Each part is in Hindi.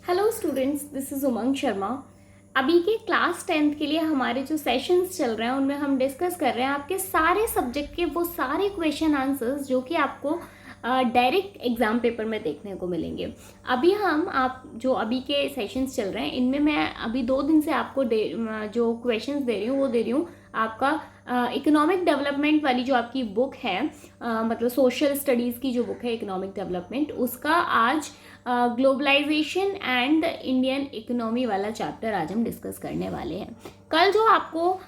हेलो स्टूडेंट्स, दिस इज़ उमंग शर्मा। अभी के क्लास 10th के लिए हमारे जो सेशंस चल रहे हैं उनमें हम डिस्कस कर रहे हैं आपके सारे सब्जेक्ट के वो सारे क्वेश्चन आंसर्स जो कि आपको डायरेक्ट एग्जाम पेपर में देखने को मिलेंगे। अभी हम आप जो अभी के सेशंस चल रहे हैं इनमें मैं अभी 2 दिन से आपको जो क्वेश्चंस दे रही हूँ वो दे रही हूँ आपका इकोनॉमिक डेवलपमेंट वाली जो आपकी बुक है, मतलब सोशल स्टडीज़ की जो बुक है इकोनॉमिक डेवलपमेंट, उसका आज ग्लोबलाइजेशन एंड इंडियन इकोनॉमी वाला चैप्टर आज हम डिस्कस करने वाले हैं। कल जो आपको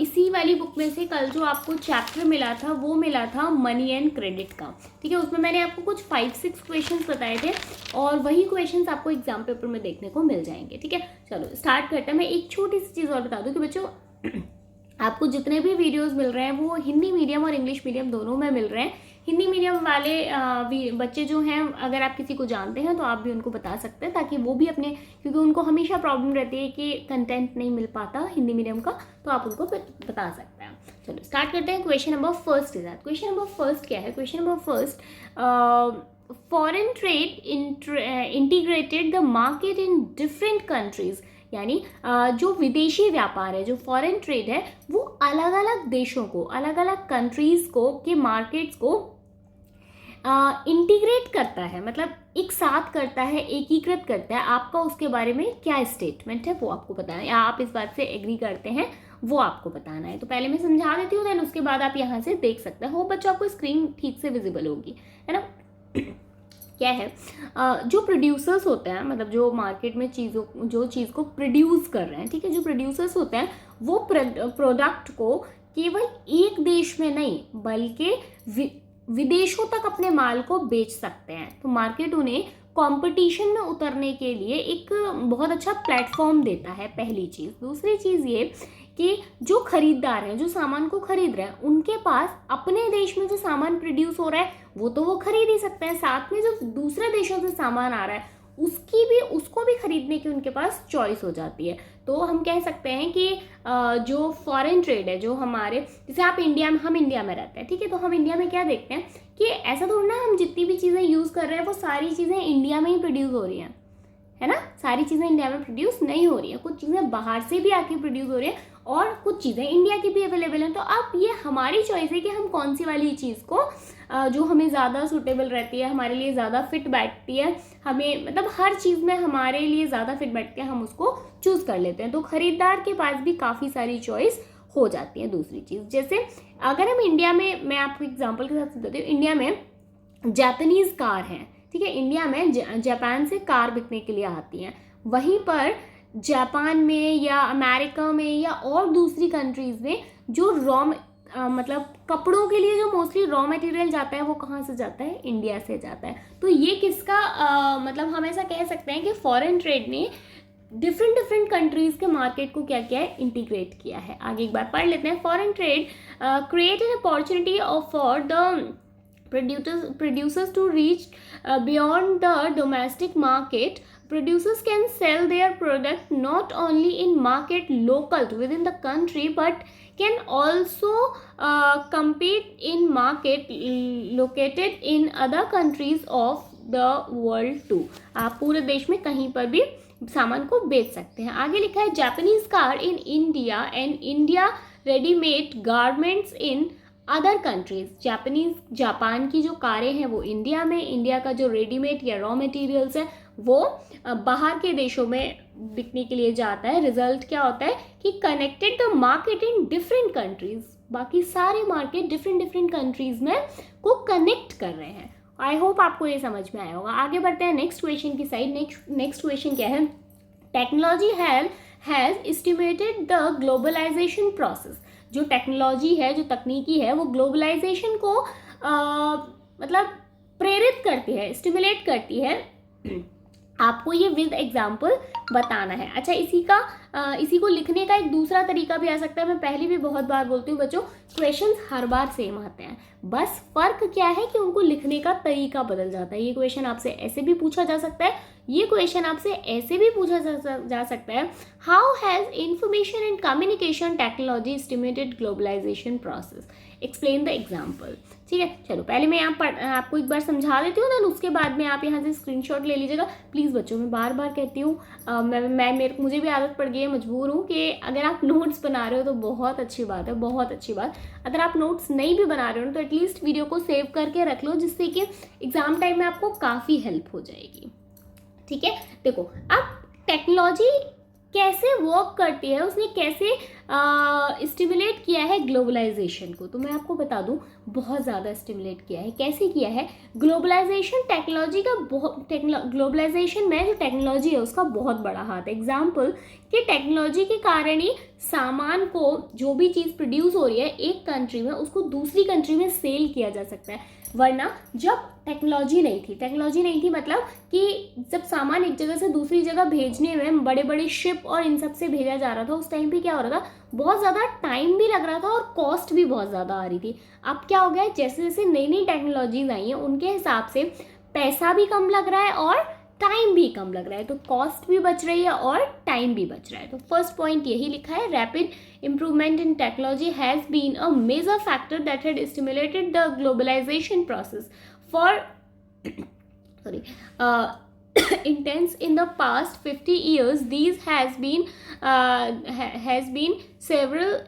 इसी वाली बुक में से कल जो आपको चैप्टर मिला था वो मिला था मनी एंड क्रेडिट का। ठीक है, उसमें मैंने आपको कुछ 5-6 क्वेश्चंस बताए थे और वही क्वेश्चंस आपको एग्जाम पेपर में देखने को मिल जाएंगे। ठीक है, चलो स्टार्ट करते हैं। मैं एक छोटी सी चीज़ और बता दूं कि बच्चों आपको जितने भी वीडियोस मिल रहे हैं वो हिंदी मीडियम और इंग्लिश मीडियम दोनों में मिल रहे हैं। हिंदी मीडियम वाले बच्चे जो हैं, अगर आप किसी को जानते हैं तो आप भी उनको बता सकते हैं ताकि वो भी अपने, क्योंकि उनको हमेशा प्रॉब्लम रहती है कि कंटेंट नहीं मिल पाता हिंदी मीडियम का, तो आप उनको बता सकते हैं। चलो स्टार्ट करते हैं। क्वेश्चन नंबर फर्स्ट के साथ। क्वेश्चन नंबर फर्स्ट क्या है? Question number first, foreign trade integrated the market in different countries, यानी जो विदेशी व्यापार है, जो फॉरेन ट्रेड है, वो अलग अलग देशों को, अलग अलग कंट्रीज को के मार्केट्स को इंटीग्रेट करता है, मतलब एक साथ करता है, एकीकृत करता है। आपका उसके बारे में क्या स्टेटमेंट है वो आपको बताना है, या आप इस बात से एग्री करते हैं वो आपको बताना है। तो पहले मैं समझा देती हूँ, देन उसके बाद आप यहाँ से देख सकते हैं। हो बच्चों, आपको स्क्रीन ठीक से विजिबल होगी, है ना। क्या है, जो प्रोड्यूसर्स होते हैं, मतलब जो मार्केट में जो चीज़ को प्रोड्यूस कर रहे हैं, ठीक है, जो प्रोड्यूसर्स होते हैं वो प्रोडक्ट को केवल एक देश में नहीं बल्कि विदेशों तक अपने माल को बेच सकते हैं। तो मार्केट उन्हें कंपटीशन में उतरने के लिए एक बहुत अच्छा प्लेटफॉर्म देता है, पहली चीज़। दूसरी चीज़ ये कि जो खरीदार हैं, जो सामान को खरीद रहे हैं, उनके पास अपने देश में जो सामान प्रोड्यूस हो रहा है वो खरीद ही सकते हैं, साथ में जो दूसरे देशों से सामान आ रहा है उसको भी खरीदने की उनके पास चॉइस हो जाती है। तो हम कह सकते हैं कि जो फॉरेन ट्रेड है, जो हमारे, जैसे हम इंडिया में रहते हैं, ठीक है, तो हम इंडिया में क्या देखते हैं कि ऐसा थोड़ा ना हम जितनी भी चीज़ें यूज़ कर रहे हैं वो सारी चीज़ें इंडिया में ही प्रोड्यूस हो रही हैं, है ना। सारी चीज़ें इंडिया में प्रोड्यूस नहीं हो रही हैं, कुछ चीज़ें बाहर से भी आके प्रोड्यूस हो रही हैं और कुछ चीज़ें इंडिया की भी अवेलेबल हैं। तो अब ये हमारी चॉइस है कि हम कौन सी वाली चीज़ को जो हमें ज़्यादा सूटेबल रहती है, हमारे लिए ज़्यादा फिट बैठती है, हमें मतलब हर चीज़ में हमारे लिए ज़्यादा फिट बैठती है, हम उसको चूज़ कर लेते हैं। तो खरीदार के पास भी काफ़ी सारी चॉइस हो जाती है। दूसरी चीज़, जैसे अगर हम इंडिया में, मैं आपको एग्जाम्पल के साथ बताती हूँ, इंडिया में जापानीज़ कार हैं, ठीक है, इंडिया में जापान से कार बिकने के लिए आती हैं। वहीं पर जापान में या अमेरिका में या और दूसरी कंट्रीज़ में जो मतलब कपड़ों के लिए जो मोस्टली रॉ मटेरियल जाता है वो कहाँ से जाता है? इंडिया से जाता है। तो ये किसका मतलब हम ऐसा कह सकते हैं कि फॉरेन ट्रेड ने डिफरेंट कंट्रीज के मार्केट को क्या किया है? इंटीग्रेट किया है। आगे एक बार पढ़ लेते हैं। Foreign trade create an opportunity for the producers to reach beyond the domestic market. Producers can sell their product not only in market local within the country but can also compete in market located in other countries of the world too. आप पूरे देश में कहीं पर भी सामान को बेच सकते हैं। आगे लिखा है Japanese car in India and India readymade garments in other countries. Japan की जो कारें हैं वो इंडिया में, इंडिया का जो रेडीमेड या रॉ मटेरियल्स है वो बाहर के देशों में बिकने के लिए जाता है। रिजल्ट क्या होता है कि connected the market in different countries, बाकी सारे मार्केट डिफरेंट कंट्रीज में को कनेक्ट कर रहे हैं। आई होप आपको ये समझ में आया होगा। आगे बढ़ते हैं नेक्स्ट क्वेश्चन की साइड। नेक्स्ट क्वेश्चन क्या है? Technology has estimated the globalisation process. जो टेक्नोलॉजी है, जो तकनीकी है, वो ग्लोबलाइजेशन को मतलब प्रेरित करती है, स्टिमुलेट करती है। आपको ये विद एग्जाम्पल बताना है। अच्छा, इसी को लिखने का एक दूसरा तरीका भी आ सकता है। मैं पहले भी बहुत बार बोलती हूँ बच्चों, क्वेश्चंस हर बार सेम आते हैं, बस फर्क क्या है कि उनको लिखने का तरीका बदल जाता है। ये क्वेश्चन आपसे ऐसे भी पूछा जा सकता है, ये क्वेश्चन आपसे ऐसे भी पूछा जा सकता है, how has information and communication technology stimulated globalisation process, explain the example. ठीक है, चलो पहले मैं आपको एक बार समझा देती हूँ, देन उसके बाद में आप यहाँ से स्क्रीनशॉट ले लीजिएगा। प्लीज़ बच्चों, मैं बार बार कहती हूँ, मुझे भी आदत पड़ गई है, मजबूर हूँ कि अगर आप नोट्स बना रहे हो तो बहुत अच्छी बात है, बहुत अच्छी बात। अगर आप नोट्स नहीं भी बना रहे हो तो एटलीस्ट वीडियो को सेव करके रख लो, जिससे कि एग्जाम टाइम में आपको काफ़ी हेल्प हो जाएगी। ठीक है, देखो अब टेक्नोलॉजी कैसे वर्क करती है, उसने कैसे स्टिमुलेट किया है ग्लोबलाइजेशन को, तो मैं आपको बता दूं, बहुत ज़्यादा स्टिमुलेट किया है। कैसे किया है? ग्लोबलाइजेशन टेक्नोलॉजी का ग्लोबलाइजेशन में जो टेक्नोलॉजी है उसका बहुत बड़ा हाथ है। एग्जाम्पल कि टेक्नोलॉजी के कारण ही सामान को, जो भी चीज़ प्रोड्यूस हो रही है एक कंट्री में, उसको दूसरी कंट्री में सेल किया जा सकता है। वरना जब टेक्नोलॉजी नहीं थी मतलब कि जब सामान एक जगह से दूसरी जगह भेजने में बड़े बड़े शिप और इन सब से भेजा जा रहा था, उस टाइम पे क्या हो रहा था, बहुत ज़्यादा टाइम भी लग रहा था और कॉस्ट भी बहुत ज़्यादा आ रही थी। अब क्या हो गया है, जैसे जैसे नई नई टेक्नोलॉजीज आई हैं उनके हिसाब से पैसा भी कम लग रहा है और टाइम भी कम लग रहा है, तो कॉस्ट भी बच रही है और टाइम भी बच रहा है। तो फर्स्ट पॉइंट यही लिखा है, rapid improvement in technology has been a major factor that had stimulated the globalization process for intense in the past 50 years. These has been several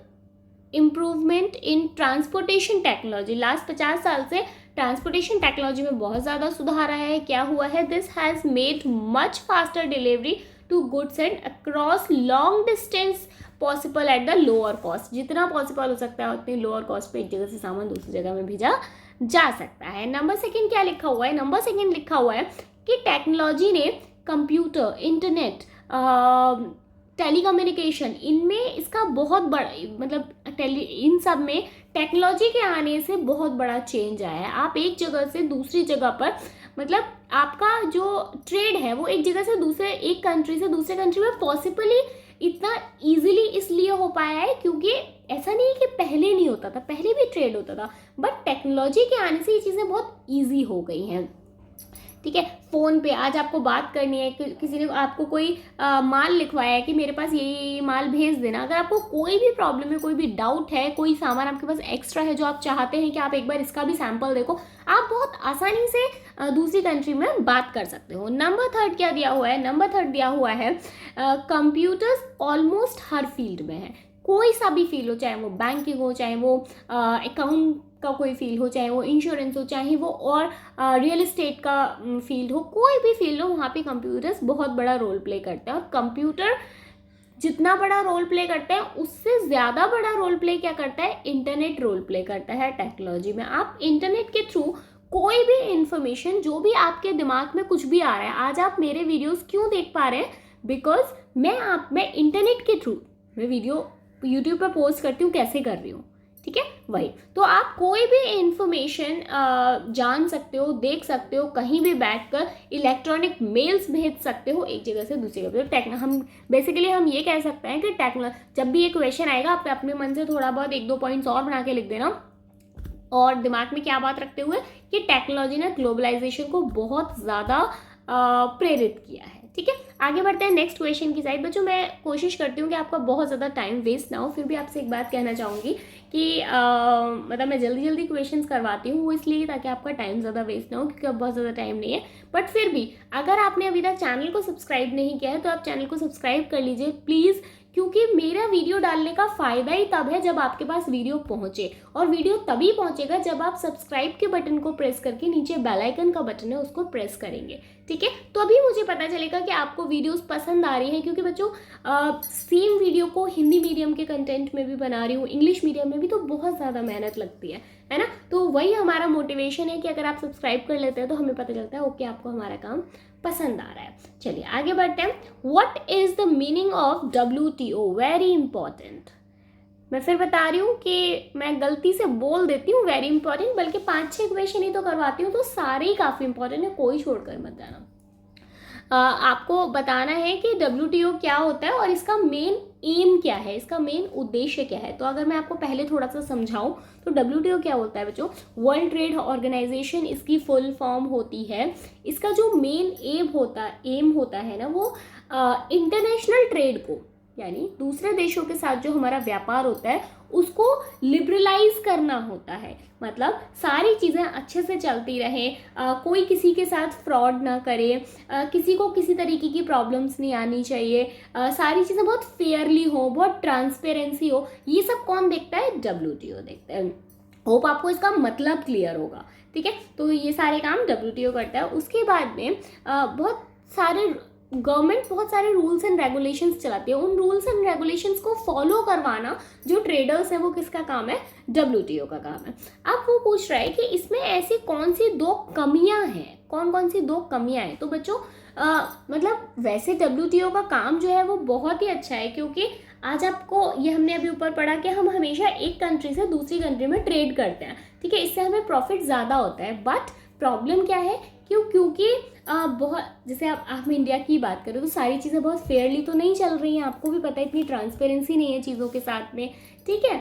improvement in transportation technology. Last 50 साल से ट्रांसपोर्टेशन टेक्नोलॉजी में बहुत ज़्यादा सुधार आया है। क्या हुआ है? This has made much faster delivery to goods and across long distance possible at the lower cost. जितना पॉसिबल हो सकता है उतनी लोअर कॉस्ट पे एक जगह से सामान दूसरी जगह में भेजा जा सकता है। नंबर सेकंड क्या लिखा हुआ है? नंबर सेकंड लिखा हुआ है कि टेक्नोलॉजी ने कंप्यूटर, इंटरनेट, टेलीकम्युनिकेशन, इनमें इसका बहुत बड़ा मतलब इन सब में टेक्नोलॉजी के आने से बहुत बड़ा चेंज आया है। आप एक जगह से दूसरी जगह पर, मतलब आपका जो ट्रेड है वो एक जगह से एक कंट्री से दूसरे कंट्री में पॉसिबली इतना इजीली इसलिए हो पाया है क्योंकि ऐसा नहीं है कि पहले नहीं होता था, पहले भी ट्रेड होता था, बट टेक्नोलॉजी के आने से ये चीज़ें बहुत ईजी हो गई हैं। ठीक है, फ़ोन पे आज आपको बात करनी है, किसी ने आपको कोई माल लिखवाया है कि मेरे पास ये माल भेज देना। अगर आपको कोई भी प्रॉब्लम है, कोई भी डाउट है, कोई सामान आपके पास एक्स्ट्रा है जो आप चाहते हैं कि आप एक बार इसका भी सैंपल देखो, आप बहुत आसानी से दूसरी कंट्री में बात कर सकते हो। नंबर थर्ड क्या दिया हुआ है? नंबर थर्ड दिया हुआ है कंप्यूटर्स ऑलमोस्ट हर फील्ड में है। कोई सा भी फील्ड हो, चाहे वो बैंकिंग हो, चाहे वो अकाउंट का कोई फील्ड हो, चाहे वो इंश्योरेंस हो, चाहे वो और रियल एस्टेट का फील्ड हो, कोई भी फील्ड हो, वहाँ पे कंप्यूटर्स बहुत बड़ा रोल प्ले करते हैं। और कंप्यूटर जितना बड़ा रोल प्ले करते हैं उससे ज़्यादा बड़ा रोल प्ले क्या करता है? इंटरनेट रोल प्ले करता है टेक्नोलॉजी में। आप इंटरनेट के थ्रू कोई भी इंफॉर्मेशन, जो भी आपके दिमाग में कुछ भी आ रहा है, आज आप मेरे वीडियोज़ क्यों देख पा रहे हैं? बिकॉज मैं इंटरनेट के थ्रू मैं वीडियो यूट्यूब पर पोस्ट करती हूँ, कैसे कर रही हूँ, ठीक है, वही। तो आप कोई भी इंफॉर्मेशन जान सकते हो, देख सकते हो, कहीं भी बैठकर इलेक्ट्रॉनिक मेल्स भेज सकते हो एक जगह से दूसरी जगह। तो हम ये कह सकते हैं कि जब भी ये क्वेश्चन आएगा, आप अपने मन से थोड़ा बहुत 1-2 पॉइंट्स और बना के लिख देना, और दिमाग में क्या बात रखते हुए कि टेक्नोलॉजी ने ग्लोबलाइजेशन को बहुत ज़्यादा प्रेरित किया है। ठीक है, आगे बढ़ते हैं नेक्स्ट क्वेश्चन की साइड। बच्चों, मैं कोशिश करती हूँ कि आपका बहुत ज़्यादा टाइम वेस्ट ना हो, फिर भी आपसे एक बात कहना चाहूँगी कि मतलब मैं जल्दी जल्दी क्वेश्चंस करवाती हूँ, वो इसलिए ताकि आपका टाइम ज़्यादा वेस्ट ना हो, क्योंकि अब बहुत ज़्यादा टाइम नहीं है। बट फिर भी अगर आपने अभी तक चैनल को सब्सक्राइब नहीं किया है तो आप चैनल को सब्सक्राइब कर लीजिए प्लीज़, क्योंकि मेरा वीडियो डालने का फ़ायदा ही तब है जब आपके पास वीडियो पहुंचे, और वीडियो तभी पहुंचेगा जब आप सब्सक्राइब के बटन को प्रेस करके नीचे बेल आइकन का बटन है उसको प्रेस करेंगे। ठीक है, तो अभी मुझे पता चलेगा कि आपको वीडियोस पसंद आ रही हैं, क्योंकि बच्चों सेम वीडियो को हिंदी मीडियम के कंटेंट में भी बना रही हूँ, इंग्लिश मीडियम में भी, तो बहुत ज़्यादा मेहनत लगती है ना। तो वही हमारा मोटिवेशन है कि अगर आप सब्सक्राइब कर लेते हैं तो हमें पता चलता है ओके आपको हमारा काम पसंद आ रहा है। चलिए आगे बढ़ते हैं। What is the meaning of WTO? Very important. मैं फिर बता रही हूँ कि मैं गलती से बोल देती हूँ वेरी इंपॉर्टेंट, बल्कि 5-6 क्वेश्चन ही तो करवाती हूँ, तो सारे ही काफ़ी इंपॉर्टेंट है, कोई छोड़कर मत जाना। आपको बताना है कि WTO क्या होता है और इसका मेन एम क्या है, इसका मेन उद्देश्य क्या है। तो अगर मैं आपको पहले थोड़ा सा समझाऊं तो WTO क्या होता है बच्चों, वर्ल्ड ट्रेड ऑर्गेनाइजेशन इसकी फुल फॉर्म होती है। इसका जो मेन एम होता है ना, वो इंटरनेशनल ट्रेड को, यानी दूसरे देशों के साथ जो हमारा व्यापार होता है उसको लिबरलाइज करना होता है। मतलब सारी चीज़ें अच्छे से चलती रहे, कोई किसी के साथ फ्रॉड ना करे, किसी को किसी तरीके की प्रॉब्लम्स नहीं आनी चाहिए, सारी चीज़ें बहुत फेयरली हो, बहुत ट्रांसपेरेंसी हो। ये सब कौन देखता है? WTO देखता है। होप आपको इसका मतलब क्लियर होगा, ठीक है। तो ये सारे काम WTO करता है। उसके बाद में बहुत सारे गवर्नमेंट बहुत सारे रूल्स एंड रेगुलेशंस चलाती है। उन रूल्स एंड रेगुलेशंस को फॉलो करवाना जो ट्रेडर्स हैं वो किसका काम है? WTO का काम है। अब वो पूछ रहा है कि इसमें ऐसी कौन सी दो कमियां हैं, कौन सी दो कमियां हैं। तो बच्चों मतलब वैसे WTO का काम जो है वो बहुत ही अच्छा है, क्योंकि आज आपको ये हमने अभी ऊपर पढ़ा कि हम हमेशा एक कंट्री से दूसरी कंट्री में ट्रेड करते हैं, ठीक है। इससे हमें प्रॉफिट ज़्यादा होता है। बट प्रॉब्लम क्या है? क्योंकि बहुत, जैसे आप इंडिया की बात करें तो सारी चीज़ें बहुत फेयरली तो नहीं चल रही हैं। आपको भी पता है इतनी ट्रांसपेरेंसी नहीं है चीज़ों के साथ में, ठीक है।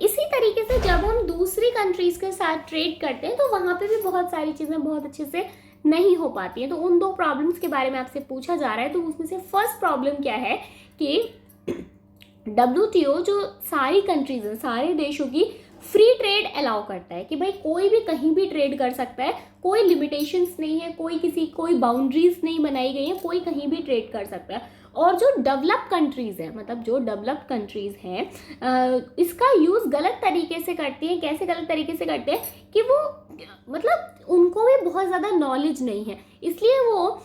इसी तरीके से जब हम दूसरी कंट्रीज़ के साथ ट्रेड करते हैं तो वहाँ पे भी बहुत सारी चीज़ें बहुत अच्छे से नहीं हो पाती हैं। तो उन दो प्रॉब्लम्स के बारे में आपसे पूछा जा रहा है। तो उसमें से फर्स्ट प्रॉब्लम क्या है कि WTO जो सारी कंट्रीज हैं, सारे देशों की फ्री ट्रेड अलाउ करता है कि भाई कोई भी कहीं भी ट्रेड कर सकता है, कोई लिमिटेशंस नहीं है, कोई बाउंड्रीज नहीं बनाई गई है, कोई कहीं भी ट्रेड कर सकता है। और जो डेवलप कंट्रीज हैं, मतलब जो डेवलप्ड कंट्रीज हैं, इसका यूज़ गलत तरीके से करती हैं। कैसे गलत तरीके से करते हैं कि वो मतलब उनको भी बहुत ज़्यादा नॉलेज नहीं है, इसलिए वो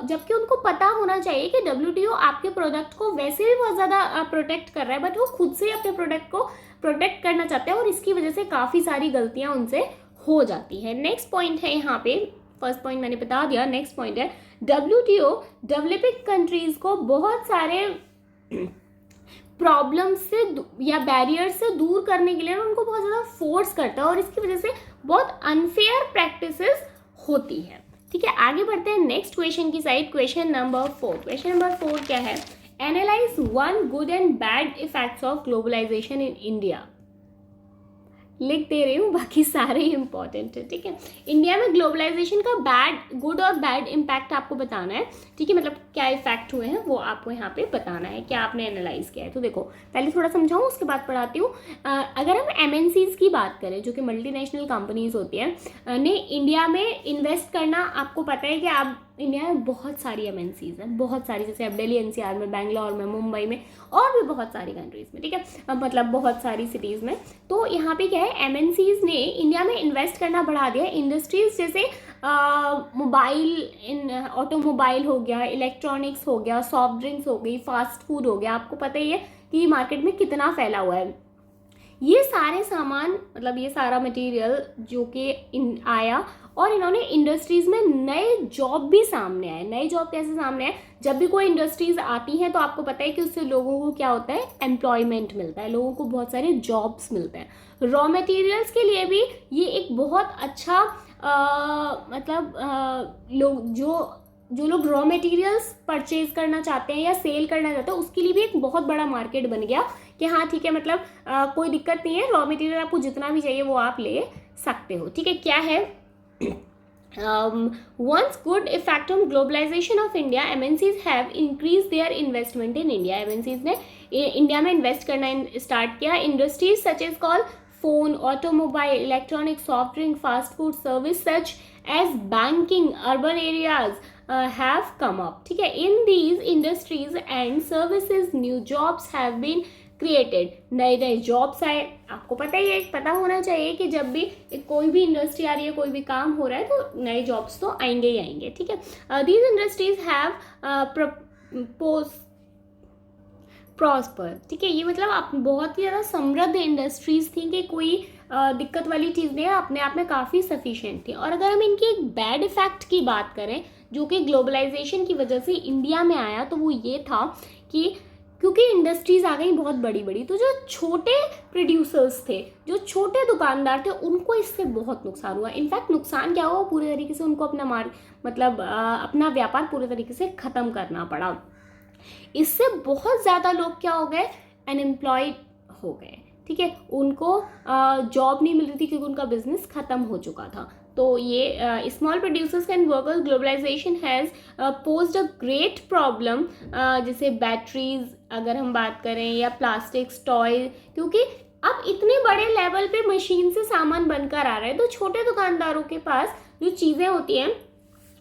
जबकि उनको पता होना चाहिए कि WTO आपके प्रोडक्ट को वैसे भी बहुत ज़्यादा प्रोटेक्ट कर रहा है, बट वो खुद से अपने प्रोडक्ट को प्रोटेक्ट करना चाहते हैं और इसकी वजह से काफ़ी सारी गलतियां उनसे हो जाती है। नेक्स्ट पॉइंट है यहाँ पे, फर्स्ट पॉइंट मैंने बता दिया, नेक्स्ट पॉइंट है WTO डेवलपिंग कंट्रीज को बहुत सारे प्रॉब्लम से या बैरियर से दूर करने के लिए उनको बहुत ज़्यादा फोर्स करता है और इसकी वजह से बहुत अनफेयर प्रैक्टिसेस होती है, ठीक है। आगे बढ़ते हैं नेक्स्ट क्वेश्चन की side. Question number 4। Question number 4 क्या है? Analyse 1 good and bad effects of globalisation in India. लिख दे रही हूँ, बाकी सारे इंपॉर्टेंट है, ठीक है। इंडिया में ग्लोबलाइजेशन का गुड और बैड इम्पैक्ट आपको बताना है, ठीक है। मतलब क्या इफेक्ट हुए हैं वो आपको यहाँ पे बताना है, क्या आपने एनालाइज किया है। तो देखो पहले थोड़ा समझाऊँ उसके बाद पढ़ाती हूँ। अगर हम MNCs की बात करें, जो कि मल्टीनेशनल कंपनीज होती हैं, ने इंडिया में इन्वेस्ट करना, आपको पता है कि आप इंडिया में बहुत सारी MNCs हैं, बहुत सारी, जैसे अब दिल्ली NCR में, बेंगलोर में, मुंबई में और भी बहुत सारी कंट्रीज़ में, ठीक है, मतलब बहुत सारी सिटीज़ में। तो यहाँ पे क्या है, MNCs ने इंडिया में इन्वेस्ट करना बढ़ा दिया। इंडस्ट्रीज़ जैसे ऑटोमोबाइल हो गया, इलेक्ट्रॉनिक्स हो गया, सॉफ्ट ड्रिंक्स हो गई, फास्ट फूड हो गया, आपको पता ही है कि मार्केट में कितना फैला हुआ है। ये सारे सामान, मतलब ये सारा मटेरियल जो कि आया और इन्होंने इंडस्ट्रीज़ में नए जॉब भी सामने आए। नए जॉब कैसे सामने आए? जब भी कोई इंडस्ट्रीज़ आती हैं तो आपको पता है कि उससे लोगों को क्या होता है, एम्प्लॉयमेंट मिलता है, लोगों को बहुत सारे जॉब्स मिलते हैं। रॉ मटेरियल्स के लिए भी ये एक बहुत अच्छा लोग जो लोग रॉ मटेरियल्स परचेज करना चाहते हैं या सेल करना चाहते हैं, उसके लिए भी एक बहुत बड़ा मार्केट बन गया कि हाँ ठीक है, मतलब कोई दिक्कत नहीं है, रॉ मटेरियल आपको जितना भी चाहिए वो आप ले सकते हो, ठीक है। क्या है once good effect on globalization of India, MNCs have increased their investment in India. MNCs ने इंडिया में इन्वेस्ट करना स्टार्ट किया। Industries such as call phone, automobile, electronic, soft drink, fast food service such as banking, urban areas have come up, ठीक है। In these industries and services, new jobs have been created. नए जॉब्स आए। आपको पता ही है, पता होना चाहिए कि जब भी कोई भी इंडस्ट्री आ रही है, कोई भी काम हो रहा है तो नए जॉब्स तो आएंगे ही आएंगे, ठीक है। These industries have प्रॉस्पर, ठीक है। ये मतलब आप बहुत ही ज़्यादा समृद्ध इंडस्ट्रीज़ थी कि कोई दिक्कत वाली चीज़ नहीं है, अपने आप में काफ़ी सफिशिएंट थी। और अगर हम इनकी एक बैड इफेक्ट की बात करें जो कि ग्लोबलाइजेशन की वजह से इंडिया में आया, तो वो ये था कि क्योंकि इंडस्ट्रीज़ आ गई बहुत बड़ी बड़ी, तो जो छोटे प्रोड्यूसर्स थे, जो छोटे दुकानदार थे, उनको इससे बहुत नुकसान हुआ। इनफैक्ट नुकसान क्या हुआ, पूरे तरीके से उनको अपना मतलब अपना व्यापार पूरे तरीके से ख़त्म करना पड़ा। इससे बहुत ज़्यादा लोग क्या हो गए, अनएम्प्लॉयड हो गए, ठीक है, उनको जॉब नहीं मिल रही थी क्योंकि उनका बिजनेस ख़त्म हो चुका था। तो ये small producers and workers globalisation has posed a great problem, जैसे बैटरीज अगर हम बात करें या प्लास्टिक्स, टॉय, क्योंकि अब इतने बड़े लेवल पे मशीन से सामान बनकर आ रहा है, तो छोटे दुकानदारों के पास जो चीज़ें होती हैं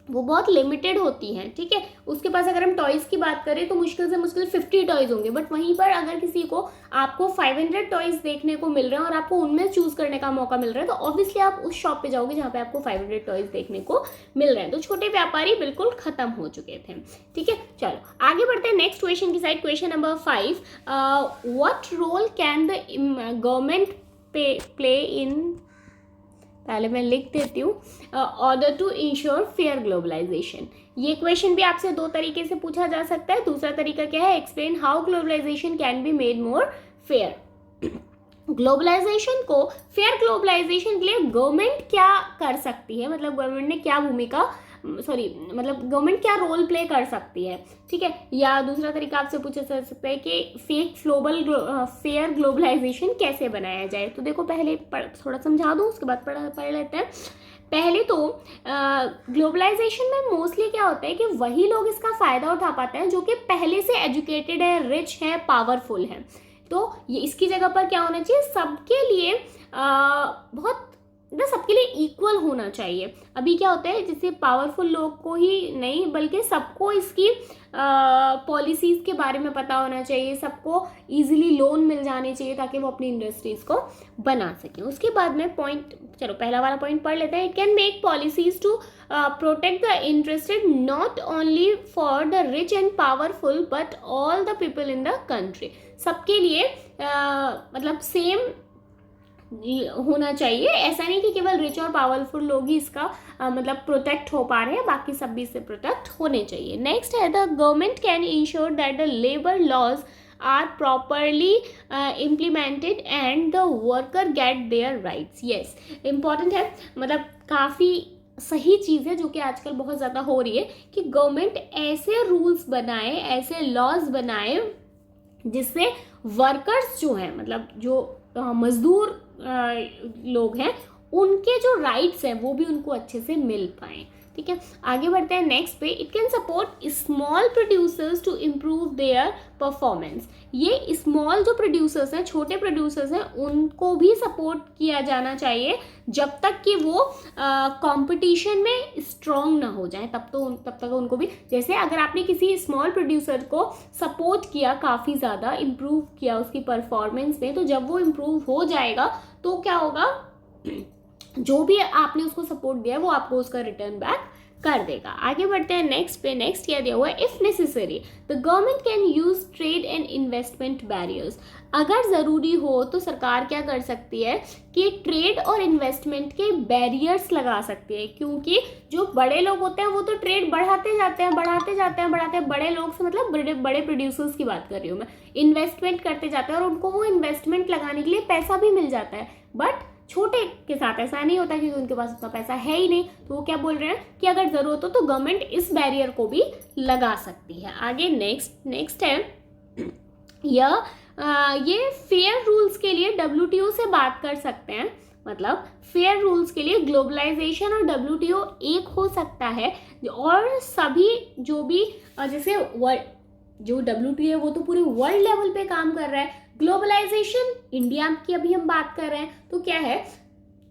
वो बहुत लिमिटेड होती हैं, ठीक है। उसके पास अगर हम टॉयज़ की बात करें तो मुश्किल से मुश्किल 50 टॉयज़ होंगे, बट वहीं पर अगर किसी को आपको 500 टॉयज़ देखने को मिल रहे हैं और आपको उनमें चूज़ करने का मौका मिल रहा है, तो ऑब्वियसली आप उस शॉप पे जाओगे जहाँ पे आपको 500 टॉयज़ देखने को मिल रहे हैं। तो छोटे व्यापारी बिल्कुल ख़त्म हो चुके थे, ठीक है। चलो आगे बढ़ते हैं नेक्स्ट क्वेश्चन की side. Question number 5, what role can the government play in, पहले मैं लिख देती हूँ, order to ensure fair globalisation. ये क्वेश्चन भी आपसे दो तरीके से पूछा जा सकता है। दूसरा तरीका क्या है, explain how globalisation can be made more fair. Globalisation को, फेयर ग्लोबलाइजेशन के लिए गवर्नमेंट क्या कर सकती है, मतलब गवर्नमेंट ने क्या भूमिका, मतलब गवर्नमेंट क्या रोल प्ले कर सकती है, ठीक है। या दूसरा तरीका आपसे पूछा जा सकता है कि फेयर ग्लोबलाइजेशन कैसे बनाया जाए। तो देखो पहले थोड़ा समझा दूँ, उसके बाद पढ़ लेते हैं। पहले तो ग्लोबलाइजेशन में मोस्टली क्या होता है कि वही लोग इसका फ़ायदा उठा पाते हैं जो कि पहले से एजुकेटेड है, रिच है, पावरफुल है। तो ये इसकी जगह पर क्या होना चाहिए, सबके लिए बहुत सबके लिए इक्वल होना चाहिए। अभी क्या होता है, जैसे पावरफुल लोग को ही नहीं बल्कि सबको इसकी पॉलिसीज़ के बारे में पता होना चाहिए, सबको इजीली लोन मिल जाने चाहिए ताकि वो अपनी इंडस्ट्रीज़ को बना सकें। उसके बाद में पॉइंट, चलो पहला वाला पॉइंट पढ़ लेते हैं। It can make policies to protect the interested not only for the rich and powerful but all the people in the country. सबके लिए मतलब सेम होना चाहिए, ऐसा नहीं कि केवल रिच और पावरफुल लोग ही इसका मतलब प्रोटेक्ट हो पा रहे हैं, बाकी सब भी इससे प्रोटेक्ट होने चाहिए। नेक्स्ट है, the government can ensure that the labour laws are properly implemented and the worker get their rights. Yes, important है, मतलब काफ़ी सही चीज़ है जो कि आजकल बहुत ज़्यादा हो रही है कि गवर्नमेंट ऐसे रूल्स बनाए, ऐसे लॉज बनाए जिससे वर्कर्स जो हैं, मतलब जो मजदूर लोग हैं, उनके जो राइट्स हैं वो भी उनको अच्छे से मिल पाएँ, ठीक है। आगे बढ़ते हैं नेक्स्ट पे। It can support small producers to improve their performance. ये स्मॉल जो प्रोड्यूसर्स हैं, छोटे प्रोड्यूसर्स हैं, उनको भी सपोर्ट किया जाना चाहिए जब तक कि वो कंपटीशन में स्ट्रॉन्ग ना हो जाए, तब तक उनको भी, जैसे अगर आपने किसी स्मॉल प्रोड्यूसर को सपोर्ट किया, काफ़ी ज़्यादा इम्प्रूव किया उसकी परफॉर्मेंस में, तो जब वो इम्प्रूव हो जाएगा तो क्या होगा, जो भी आपने उसको सपोर्ट दिया वो आपको उसका रिटर्न बैक कर देगा। आगे बढ़ते हैं नेक्स्ट पे। नेक्स्ट क्या दिया हुआ है, if necessary the government can use trade and investment barriers. अगर ज़रूरी हो तो सरकार क्या कर सकती है कि ट्रेड और इन्वेस्टमेंट के बैरियर्स लगा सकती है, क्योंकि जो बड़े लोग होते हैं वो तो ट्रेड बढ़ाते जाते हैं, बड़े लोग से मतलब बड़े प्रोड्यूसर्स की बात कर रही हूँ मैं, इन्वेस्टमेंट करते जाते हैं और उनको वो इन्वेस्टमेंट लगाने के लिए पैसा भी मिल जाता है। बट छोटे के साथ ऐसा नहीं होता क्योंकि उनके पास उतना पैसा है ही नहीं, तो वो क्या बोल रहे हैं कि अगर ज़रूरत हो तो गवर्नमेंट इस बैरियर को भी लगा सकती है। आगे नेक्स्ट है, ये फेयर रूल्स के लिए WTO से बात कर सकते हैं। मतलब फेयर रूल्स के लिए ग्लोबलाइजेशन और WTO एक हो सकता है, और सभी जो भी जैसे जो WTO है वो तो पूरे वर्ल्ड लेवल पे काम कर रहा है। ग्लोबलाइजेशन इंडिया की अभी हम बात कर रहे हैं, तो क्या है,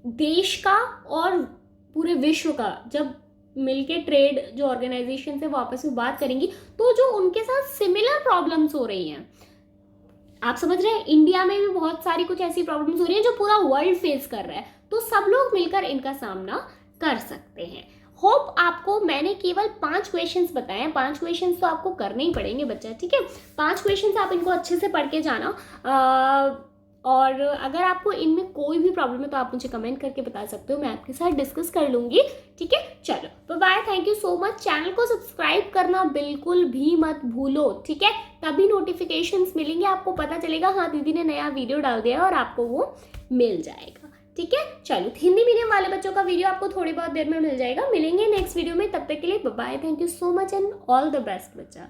देश का और पूरे विश्व का जब मिलके ट्रेड जो ऑर्गेनाइजेशन से वापस में बात करेंगी, तो जो उनके साथ सिमिलर प्रॉब्लम्स हो रही हैं, आप समझ रहे हैं, इंडिया में भी बहुत सारी कुछ ऐसी प्रॉब्लम्स हो रही हैं जो पूरा वर्ल्ड फेस कर रहा है, तो सब लोग मिलकर इनका सामना कर सकते हैं। होप आपको मैंने केवल 5 क्वेश्चंस बताए हैं, 5 क्वेश्चंस तो आपको करने ही पड़ेंगे बच्चा, ठीक है। 5 क्वेश्चंस आप इनको अच्छे से पढ़ के जाना, और अगर आपको इनमें कोई भी प्रॉब्लम है तो आप मुझे कमेंट करके बता सकते हो, मैं आपके साथ डिस्कस कर लूँगी, ठीक है। चलो bye, thank you so much. Channel को सब्सक्राइब करना बिल्कुल भी मत भूलो, ठीक है, तभी नोटिफिकेशंस मिलेंगे, आपको पता चलेगा हाँ दीदी ने नया वीडियो डाल दिया और आपको वो मिल जाएगा, ठीक है, चलो हिंदी मीडियम वाले बच्चों का वीडियो आपको थोड़ी बहुत देर में मिल जाएगा। मिलेंगे नेक्स्ट वीडियो में, तब तक के लिए bye bye, thank you so much and all the best बच्चा।